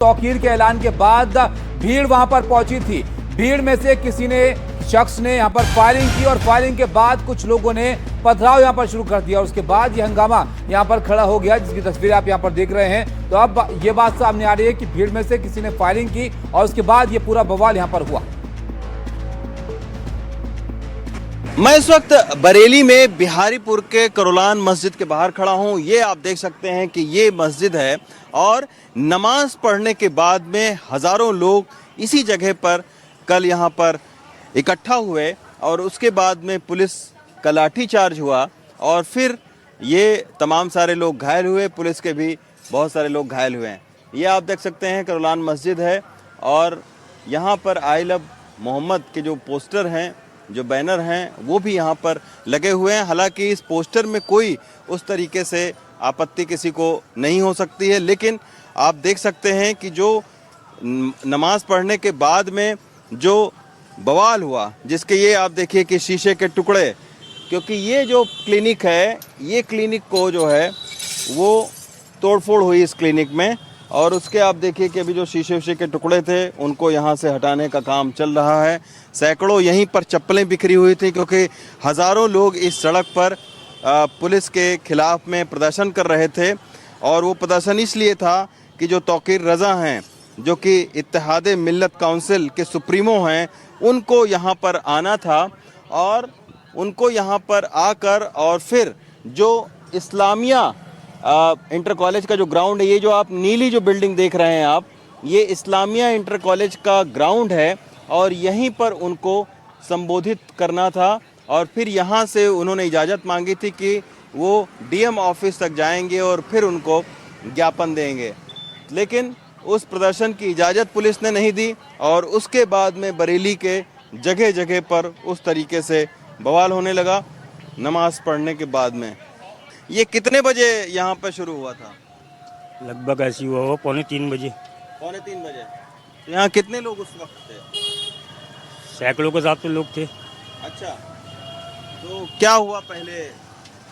तौकीर के ऐलान के बाद भीड़ वहां पर पहुंची थी। भीड़ में से किसी ने शख्स ने यहां पर फायरिंग की और फायरिंग के बाद कुछ लोगों ने पथराव यहां पर शुरू कर दिया और उसके बाद यह हंगामा यहां पर खड़ा हो गया, जिसकी तस्वीरें आप यहां पर देख रहे हैं। तो अब यह बात सामने आ रही है कि भीड़ में से किसी ने फायरिंग की और उसके बाद यह पूरा बवाल यहां पर हुआ। मैं इस वक्त बरेली में बिहारीपुर के करोलान मस्जिद के बाहर खड़ा हूं। ये आप देख सकते हैं कि ये मस्जिद है और नमाज पढ़ने के बाद में हजारों लोग इसी जगह पर कल यहां पर इकट्ठा हुए और उसके बाद में पुलिस का लाठीचार्ज हुआ और फिर ये तमाम सारे लोग घायल हुए। पुलिस के भी बहुत सारे लोग घायल हुए हैं। ये आप देख सकते हैं करोलान मस्जिद है और यहाँ पर आई लव मोहम्मद के जो पोस्टर हैं, जो बैनर हैं, वो भी यहाँ पर लगे हुए हैं। हालांकि इस पोस्टर में कोई उस तरीके से आपत्ति किसी को नहीं हो सकती है, लेकिन आप देख सकते हैं कि जो नमाज पढ़ने के बाद में जो बवाल हुआ, जिसके ये आप देखिए कि शीशे के टुकड़े, क्योंकि ये जो क्लिनिक है, ये क्लिनिक को जो है वो तोड़फोड़ हुई इस क्लिनिक में और उसके आप देखिए कि अभी जो शीशे के टुकड़े थे उनको यहाँ से हटाने का काम चल रहा है। सैकड़ों यहीं पर चप्पलें बिखरी हुई थी क्योंकि हज़ारों लोग इस सड़क पर पुलिस के खिलाफ में प्रदर्शन कर रहे थे और वो प्रदर्शन इसलिए था कि जो तौकीर रज़ा हैं, जो कि इत्तेहादे मिल्लत काउंसिल के सुप्रीमो हैं, उनको यहाँ पर आना था और उनको यहाँ पर आकर और फिर जो इस्लामिया इंटर कॉलेज का जो ग्राउंड है, ये जो आप नीली जो बिल्डिंग देख रहे हैं आप, ये इस्लामिया इंटर कॉलेज का ग्राउंड है और यहीं पर उनको संबोधित करना था और फिर यहाँ से उन्होंने इजाज़त मांगी थी कि वो डीएम ऑफिस तक जाएंगे और फिर उनको ज्ञापन देंगे, लेकिन उस प्रदर्शन की इजाज़त पुलिस ने नहीं दी और उसके बाद में बरेली के जगह जगह पर उस तरीके से बवाल होने लगा नमाज पढ़ने के बाद में। ये कितने बजे यहाँ पर शुरू हुआ था? लगभग ऐसी हुआ हो 2:45 बजे। 2:45 बजे। तो यहाँ कितने लोग उस वक्त थे? सैकड़ों के हिसाब से लोग थे। अच्छा, तो क्या हुआ पहले?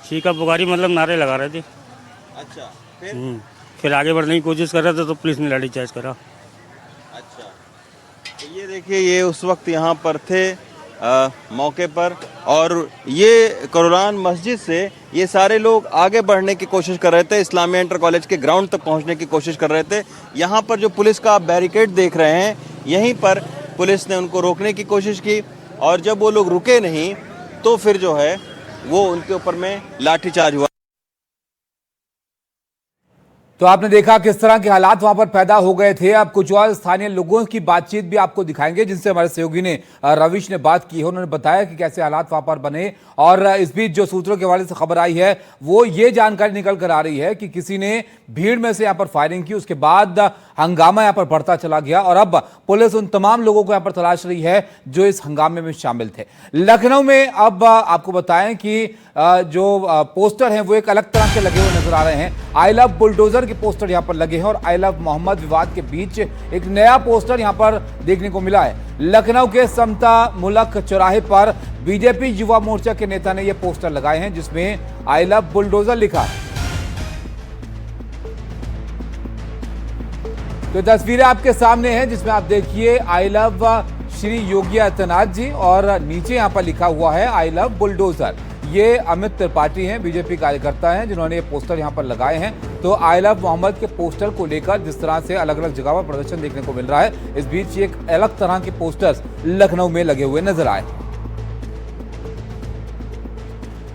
चीखा पुकारी मतलब नारे लगा रहे थे। अच्छा, फिर आगे बढ़ने की कोशिश कर रहे थे तो पुलिस ने लाठीचार्ज करा। अच्छा, तो ये देखिए ये उस वक्त यहाँ पर थे मौके पर और ये करोलान मस्जिद से ये सारे लोग आगे बढ़ने की कोशिश कर रहे थे, इस्लामिया इंटर कॉलेज के ग्राउंड तक पहुंचने की कोशिश कर रहे थे। यहाँ पर जो पुलिस का बैरिकेड देख रहे हैं, यहीं पर पुलिस ने उनको रोकने की कोशिश की और जब वो लोग रुके नहीं तो फिर जो है वो उनके ऊपर में लाठीचार्ज हुआ। तो आपने देखा किस तरह के हालात वहां पर पैदा हो गए थे। अब कुछ और स्थानीय लोगों की बातचीत भी आपको दिखाएंगे जिनसे हमारे सहयोगी ने रविश ने बात की है। उन्होंने बताया कि कैसे हालात वहां पर बने और इस बीच जो सूत्रों के हवाले से खबर आई है वो ये जानकारी निकल कर आ रही है कि किसी ने भीड़ में से यहां पर फायरिंग की, उसके बाद हंगामा यहां पर बढ़ता चला गया और अब पुलिस उन तमाम लोगों को यहां पर तलाश रही है जो इस हंगामे में शामिल थे। लखनऊ में अब आपको बताएं कि जो पोस्टर हैं वो एक अलग तरह के लगे हुए नजर आ रहे हैं। आई लव बुलडोजर के पोस्टर यहां पर लगे हैं और आई लव मोहम्मद विवाद के बीच एक नया पोस्टर यहां पर देखने को मिला है। लखनऊ के समता मुल्क चौराहे पर बीजेपी युवा मोर्चा के नेता ने यह पोस्टर लगाए हैं जिसमें आई लव बुलडोजर लिखा है। तो तस्वीरें आपके सामने हैं जिसमें आप देखिए आई लव श्री योगी आदित्यनाथ जी और नीचे यहां पर लिखा हुआ है आई लव बुलडोजर। ये अमित त्रिपाठी हैं, बीजेपी कार्यकर्ता हैं जिन्होंने ये पोस्टर यहां पर लगाए हैं। तो आई लव मोहम्मद के पोस्टर को लेकर जिस तरह से अलग अलग जगह पर प्रदर्शन देखने को मिल रहा है, इस बीच एक अलग तरह के पोस्टर्स लखनऊ में लगे हुए नजर आए।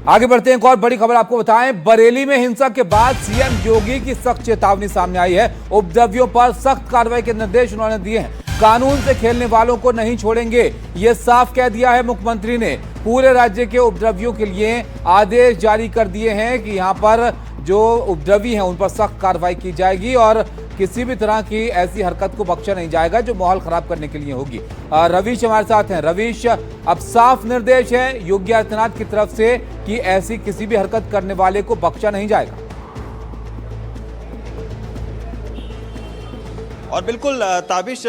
आगे बढ़ते हैं, एक और बड़ी खबर आपको बताएं। बरेली में हिंसा के बाद सीएम योगी की सख्त चेतावनी सामने आई है। उपद्रवियों पर सख्त कार्रवाई के निर्देश उन्होंने दिए हैं। कानून से खेलने वालों को नहीं छोड़ेंगे, यह साफ कह दिया है मुख्यमंत्री ने। पूरे राज्य के उपद्रवियों के लिए आदेश जारी कर दिए हैं कि यहां पर जो उपद्रवी हैं उन पर सख्त कार्रवाई की जाएगी और किसी भी तरह की ऐसी हरकत को बख्शा नहीं जाएगा जो माहौल खराब करने के लिए होगी। रविश हमारे साथ हैं। रविश, अब साफ निर्देश है योगी आदित्यनाथ की तरफ से कि ऐसी किसी भी हरकत करने वाले को बख्शा नहीं जाएगा। और बिल्कुल ताबिश,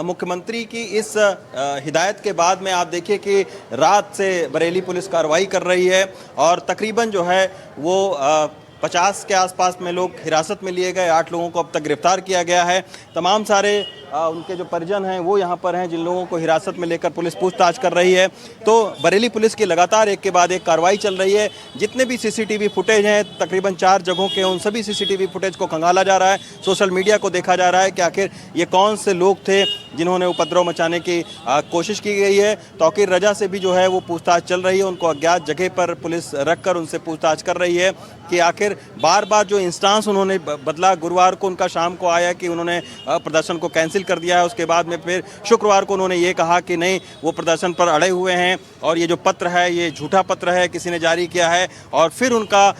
मुख्यमंत्री की इस हिदायत के बाद में आप देखिए कि रात से बरेली पुलिस कार्रवाई कर रही है और तकरीबन जो है वो 50 के आसपास में लोग हिरासत में लिए गए, 8 लोगों को अब तक गिरफ्तार किया गया है। तमाम सारे उनके जो परिजन हैं वो यहाँ पर हैं, जिन लोगों को हिरासत में लेकर पुलिस पूछताछ कर रही है। तो बरेली पुलिस की लगातार एक के बाद एक कार्रवाई चल रही है। जितने भी सीसीटीवी फुटेज हैं, तकरीबन 4 जगहों के, उन सभी सीसीटीवी फुटेज को खंगाला जा रहा है। सोशल मीडिया को देखा जा रहा है कि आखिर ये कौन से लोग थे जिन्होंने उपद्रव मचाने की कोशिश की गई है। तौकीर रजा से भी जो है वो पूछताछ चल रही है। उनको अज्ञात जगह पर पुलिस रखकर उनसे पूछताछ कर रही है कि आखिर बार बार जो इंस्टांस उन्होंने बदला, गुरुवार को उनका शाम को आया कि उन्होंने प्रदर्शन को कैंसिल कर दिया है। उसके बाद में फिर शुक्रवार को उन्होंने ये कहा कि नहीं, वो प्रदर्शन पर अड़े हुए हैं और ये जो पत्र है ये झूठा पत्र है, किसी ने जारी किया है। और फिर उनका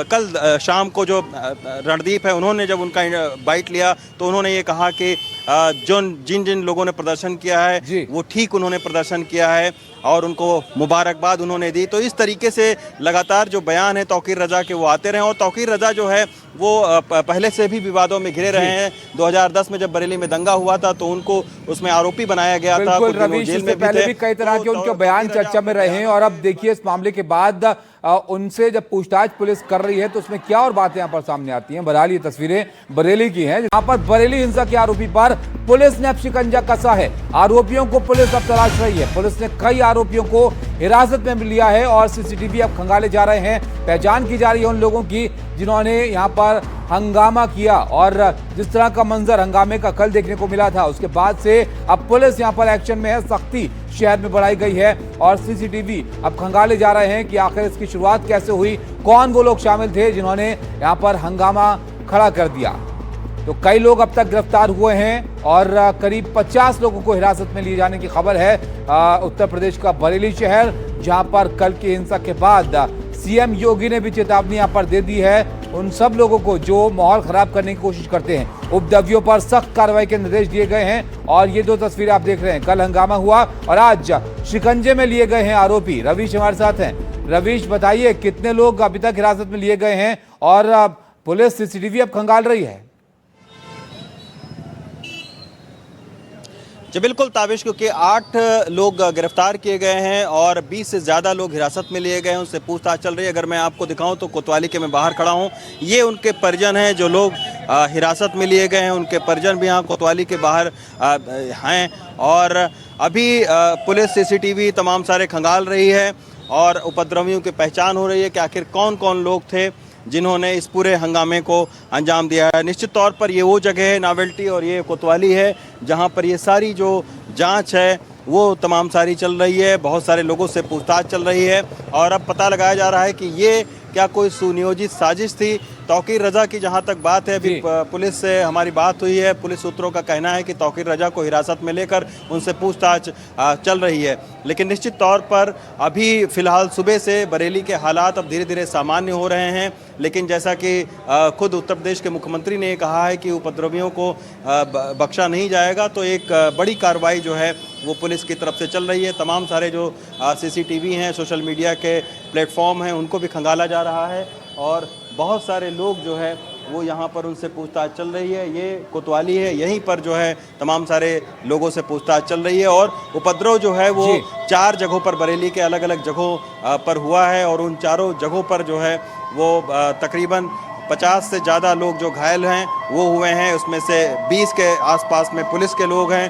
कल शाम को जो रणदीप है, उन्होंने जब उनका बाइट लिया तो उन्होंने ये कहा कि जिन जिन लोगों ने प्रदर्शन किया है वो ठीक उन्होंने प्रदर्शन किया है और उनको मुबारकबाद उन्होंने दी। तो इस तरीके से लगातार जो बयान है तौकीर रजा के वो आते रहे। और तौकीर रजा जो है वो पहले से भी विवादों में घिरे रहे हैं। 2010 में जब बरेली में दंगा हुआ था तो उनको उसमें आरोपी बनाया गया था। रवीश, इससे पहले भी कई तरह के उनके बयान चर्चा में रहे हैं और अब देखिए इस मामले के बाद उनसे जब पूछताछ पुलिस कर रही है तो उसमें क्या और बातें यहाँ पर सामने आती हैं। बहरहाल ये तस्वीरें बरेली की हैं, जहाँ पर बरेली हिंसा के आरोपी पर पुलिस ने अब शिकंजा कसा है। आरोपियों को पुलिस अब तलाश रही है। पुलिस ने कई आरोपियों को हिरासत में लिया है और सीसीटीवी अब खंगाले जा रहे हैं। पहचान की जा रही है उन लोगों की जिन्होंने यहाँ पर हंगामा किया और जिस तरह का मंजर हंगामे का कल देखने को मिला था, उसके बाद से अब पुलिस यहाँ पर एक्शन में है। सख्ती शहर में बढ़ाई गई है और सीसीटीवी अब खंगाले जा रहे हैं कि आखिर इसकी शुरुआत कैसे हुई, कौन वो लोग शामिल थे जिन्होंने यहाँ पर हंगामा खड़ा कर दिया। तो कई लोग अब तक गिरफ्तार हुए हैं और करीब 50 लोगों को हिरासत में लिए जाने की खबर है। उत्तर प्रदेश का बरेली शहर, जहां पर कल की हिंसा के बाद सीएम योगी ने भी चेतावनी यहाँ पर दे दी है उन सब लोगों को जो माहौल खराब करने की कोशिश करते हैं। उपद्रवियों पर सख्त कार्रवाई के निर्देश दिए गए हैं और ये 2 तस्वीरें आप देख रहे हैं। कल हंगामा हुआ और आज शिकंजे में लिए गए हैं आरोपी। रवीश हमारे साथ हैं। रवीश, बताइए कितने लोग अभी तक हिरासत में लिए गए हैं और पुलिस सीसीटीवी अब खंगाल रही है? जी बिल्कुल ताबिश, क्योंकि 8 लोग गिरफ्तार किए गए हैं और 20 से ज़्यादा लोग हिरासत में लिए गए हैं, उनसे पूछताछ चल रही है। अगर मैं आपको दिखाऊं तो कोतवाली के मैं बाहर खड़ा हूं, ये उनके परिजन हैं जो लोग हिरासत में लिए गए हैं। उनके परिजन भी यहाँ कोतवाली के बाहर हैं और अभी पुलिस सीसीटीवी तमाम सारे खंगाल रही है और उपद्रवियों की पहचान हो रही है कि आखिर कौन कौन लोग थे जिन्होंने इस पूरे हंगामे को अंजाम दिया है। निश्चित तौर पर ये वो जगह है नावेल्टी और ये कोतवाली है जहां पर ये सारी जो जांच है वो तमाम सारी चल रही है। बहुत सारे लोगों से पूछताछ चल रही है और अब पता लगाया जा रहा है कि ये क्या कोई सुनियोजित साजिश थी। तौकीर रजा की जहां तक बात है, अभी पुलिस से हमारी बात हुई है। पुलिस सूत्रों का कहना है कि तौकीर रजा को हिरासत में लेकर उनसे पूछताछ चल रही है। लेकिन निश्चित तौर पर अभी फिलहाल सुबह से बरेली के हालात अब धीरे धीरे सामान्य हो रहे हैं। लेकिन जैसा कि खुद उत्तर प्रदेश के मुख्यमंत्री ने कहा है कि उपद्रवियों को बख्शा नहीं जाएगा, तो एक बड़ी कार्रवाई जो है वो पुलिस की तरफ से चल रही है। तमाम सारे जो सीसीटीवी हैं, सोशल मीडिया के प्लेटफॉर्म हैं, उनको भी खंगाला जा रहा है और बहुत सारे लोग जो है वो यहाँ पर उनसे पूछताछ चल रही है। ये कोतवाली है, यहीं पर जो है तमाम सारे लोगों से पूछताछ चल रही है और उपद्रव जो है वो 4 जगहों पर बरेली के अलग अलग जगहों पर हुआ है और उन चारों जगहों पर जो है वो तकरीबन 50 से ज़्यादा लोग जो घायल हैं वो हुए हैं। उसमें से 20 के आसपास में पुलिस के लोग हैं।